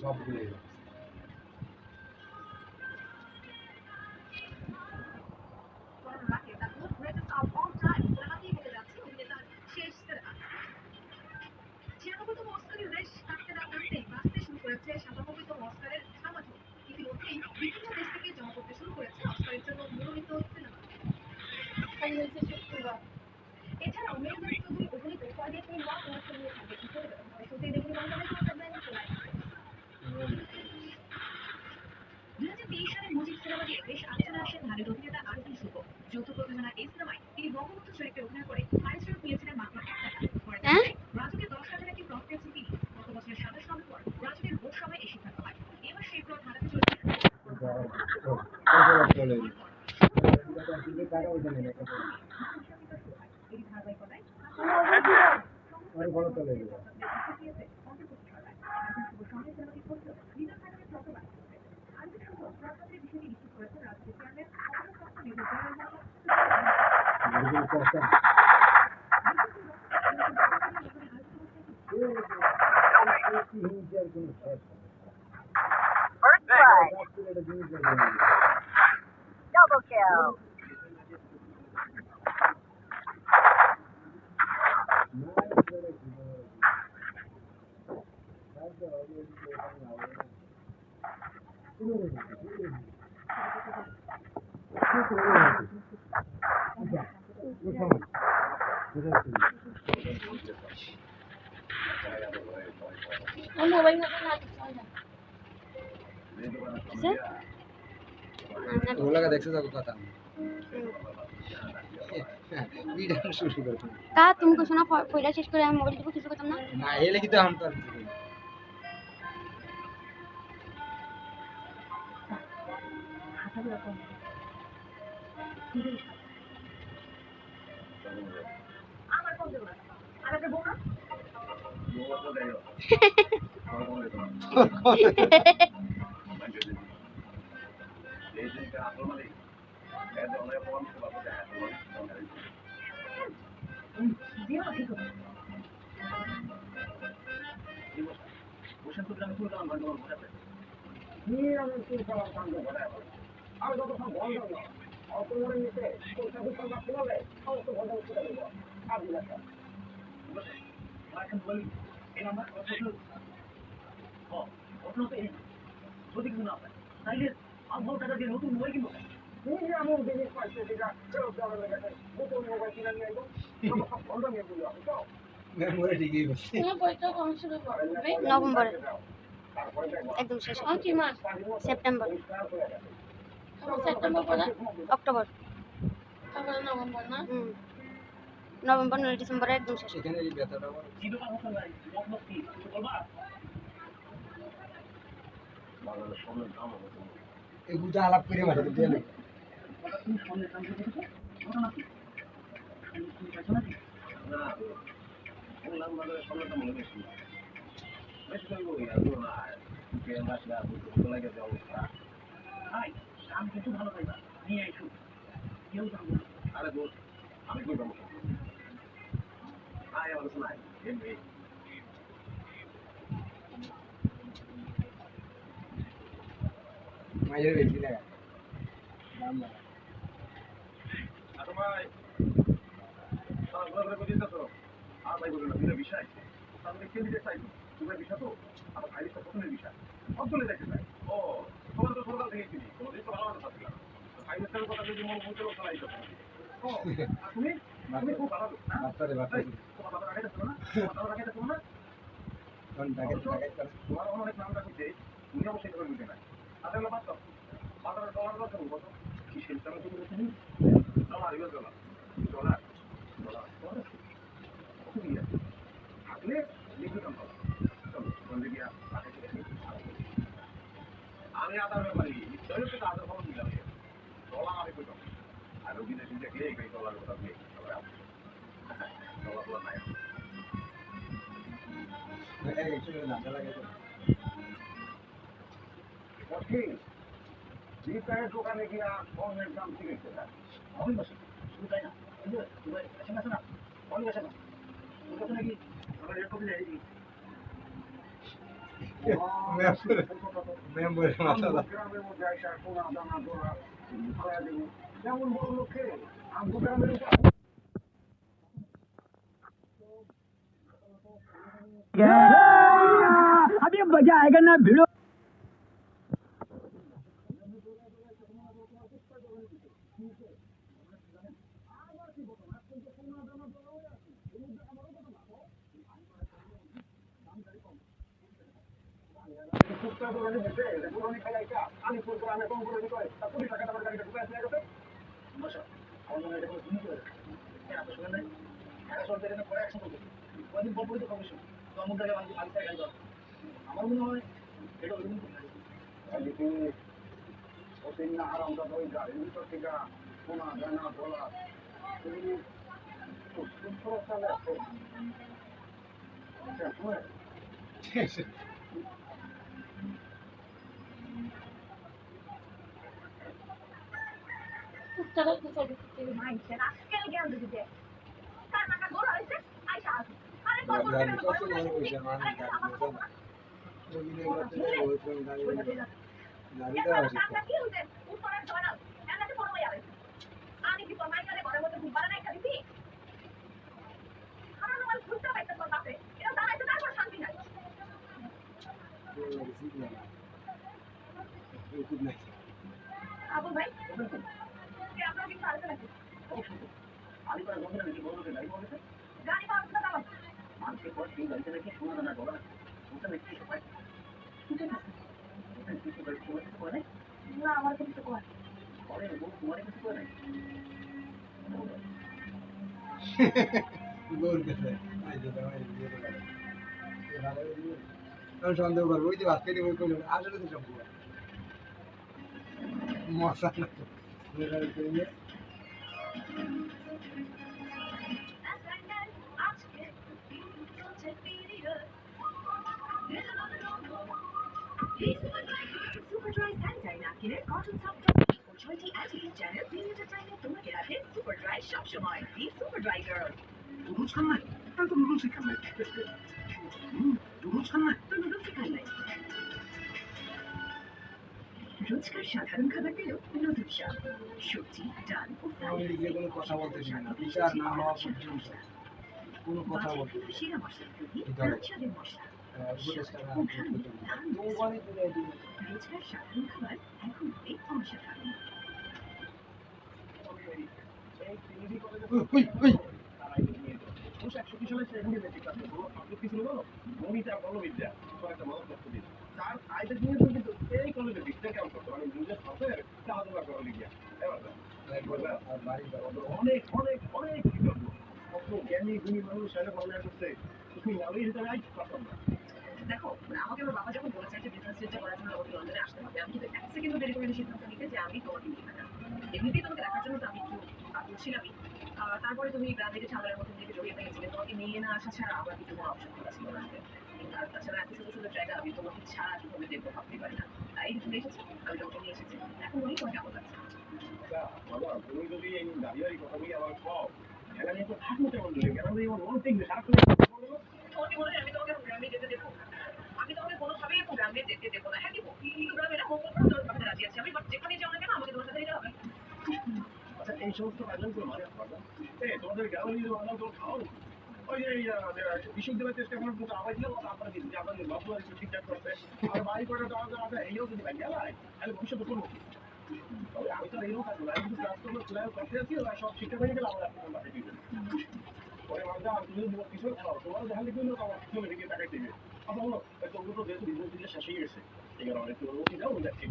সবগুলো চলে বড় চলে First blood. Double kill. দেখছো তো কথা তা তুমি কইছো না পয়লা শেষ করে আমি মোবাইল দিব কিছু করতাম না না এলে কি তো আমি তো মেমোরি ঠিকই বলছি নভেম্বরে একদম শেষ কি মাস সেপ্টেম্বর সেপ্টেম্বর পরে অক্টোবর তারপরে নভেম্বর না নভেম্বর নয় ডিসেম্বরে একদম শেষ এখানে এই ব্যথাটা এই গুটা আলাপ করে মাঠে দিয়ে নেই মায়ের বেশি লাগা দাম লাগা দোকানে গিয়া ফোনের দাম শিখেছে আমি বসে শুধু তাই না আছে না অনেক আছে না নাকি রেট কপি মেম্বরের মাথা গ্রামের মধ্যে আসা সোনা দানা দোলা ছড়া দেবো যেমন বড় লোককে আমগো গ্রামের উপর अभी मजा आएगा ना भिड़ो কুত্তা দোকানে বসে পুরানি খাইলাইটা আলিপুর গ্রামে কম করে দিতে হয় তা 20 টাকা দামের গাড়িটা ঢুকায় দিয়ে গেছে বসা আমার মনে হয় এটা কোনো জিনিস করে কেন আপনি শুনেন নাই ঢাকা শহর থেকে পরে অ্যাকশন করবে কদিন পর পরই তো কমিশন তো আমার জায়গায় আমি চাই গাড়ি আমার মনে হয় এটা ওই রকম এদিকে ওদিন না আরাম দাদা ওই গাড়ির ভিতর থেকে সোনা দানা দোলা এগুলি খুব সুন্দর চালে আছে টাকা কোথায় দিতে মাইন্ডসেট আজকাল জ্ঞান দিতে তার টাকা গোলা হইছে আইসা আছে আরে গাড়ি কত বড় পয়সা মানুষ গাড়ি দেওয়া আছে টাকা কি হইছে উপরে ধরা এলাকে পড়ে যাবে আমি কি তোমার মাইকারে ঘরের মধ্যে ঘুম পাড়া নাই খাইছি আমার আমার ঘুরতে পাইতে তোর বাপে এটা দাঁড়াইতে তারপর শান্তি নাই আবু ভাই কি আপনার কি পারতে নাকি আমি প্রায় বন্ধুরা দেখি বড় লোকের গাড়ি পাওয়া গেছে গাড়ি পাওয়া গেছে দাও মানুষের পর সেই গাড়িতে নাকি সোনা দানা দোলা ওটা নাকি সবাই কিছু গাড়ি চলে যেতে পারে না আমার কিছু কর পরে তোমার কিছু করে নাই সন্দেহ করবো ওই যে ভাত খেতে বই করলো আসলে তো সব মশা সুপার ড্রাই স্যানিটারি ন্যাপকিনের কটন সফট ও 6টি অ্যান্টি-চ্যানেল মিলিমিটার টাইমে তোমাকে রাখে সুপার ড্রাই সবসময় the super dry girl noodles খান নাই তাহলে তো নুডলসই খান নাই নুডলস খান নাই তো নুডলসই খাই নাই রোজকার সাধারণ খাবার পেলেও নতুন স্বাদ সবজি ডাল ও কোনো কথা বলতে চাই না বিচার না হওয়া পর্যন্ত কোনো কথা বলতে সেরা মশলা তৈরি স্বাদের মশলা রোজকার সাধারণ খাবার এখন হবে অসাধারণ তার আয়টা নিয়ে তো কিন্তু এই কলেজে বিদ্যা কেমন করতো মানে নিজের সাথে খেলাধুলা করা লিখিয়া অনেক অনেক অনেক কৃতজ্ঞ কত জ্ঞানী গুণী মানুষ সেটা পড়ালেখা করছে তুমি আমি হিসেবে আই পারতাম না দেখো আমাকে আমার বাবা যখন বলেছে যে বিজনেস চেষ্টা করার জন্য আমাকে লন্ডনে আসতে হবে আমি কিন্তু এক সেকেন্ড দেরি করে সিদ্ধান্ত নিতে যে আমি তোমাকে নিয়ে থাকা এমনিতেই তোমাকে দেখার জন্য তো আমি একটু আগ্রহ ছিলামই তারপরে তুমি গ্রাম থেকে ছাগলের মধ্যে নিজেকে জড়িয়ে ফেলেছিলে তোমাকে নিয়ে না আসা ছাড়া আমার কিছু কোনো অপশন খোলা ছিল না আর তাছাড়া এত সুন্দর সুন্দর জায়গা আমি তোমাকে ছাড়া কিভাবে দেখবো ভাবতে পারি না তাই তুমি এসেছি আমি তোমাকে নিয়ে এসেছি এখন বলি তোমার কেমন লাগছে বাবা তুমি যদি এই দাঁড়িয়ে কথাগুলি আমার সব এখানে তো থাকবো কেমন ধরে কেন আমার মন থেকে সারাক্ষণ তোমাকে বলে আমি তোমাকে গ্রামে যেতে দেবো আমি তোমাকে কোনোভাবেই গ্রামে যেতে দেবো না হ্যাঁ দেবো কিন্তু গ্রামে না মঙ্গল করে ভাবতে রাজি আছি আমি বাট যেখানে যাও না কেন আমাকে তোমার সাথে যেতে হবে আচ্ছা এই সমস্ত আয়োজন করে মানে তোমাদের গ্রামে যদি বানাও তো খাও ওই যে বিশ্ববিদ্যালয়ের চেষ্টা করার মতো আবার দিলাম আপনারা কিন্তু আপনাদের বাবু একটু ঠিকঠাক করতে আর বাড়ি করে তো এইও যদি ভাই গেলায় তাহলে ভবিষ্যতে করবো তবে আমি তো এইরকম থাকবো না আমি কিন্তু ক্লাস করবো ক্লাস করতে আছি ওরা সব শিক্ষা হয়ে গেলে আমরা আপনার বাড়ি দিবেন পরে মানে তুমি কিছু তোমার দেখা লিখবে আমার জমি থেকে টাকা দিবে আচ্ছা বলো তোমরা তো যেহেতু বিজনেস দিলে শেষ হয়ে গেছে এই কারণে একটু অনুমতি দাও দেখছি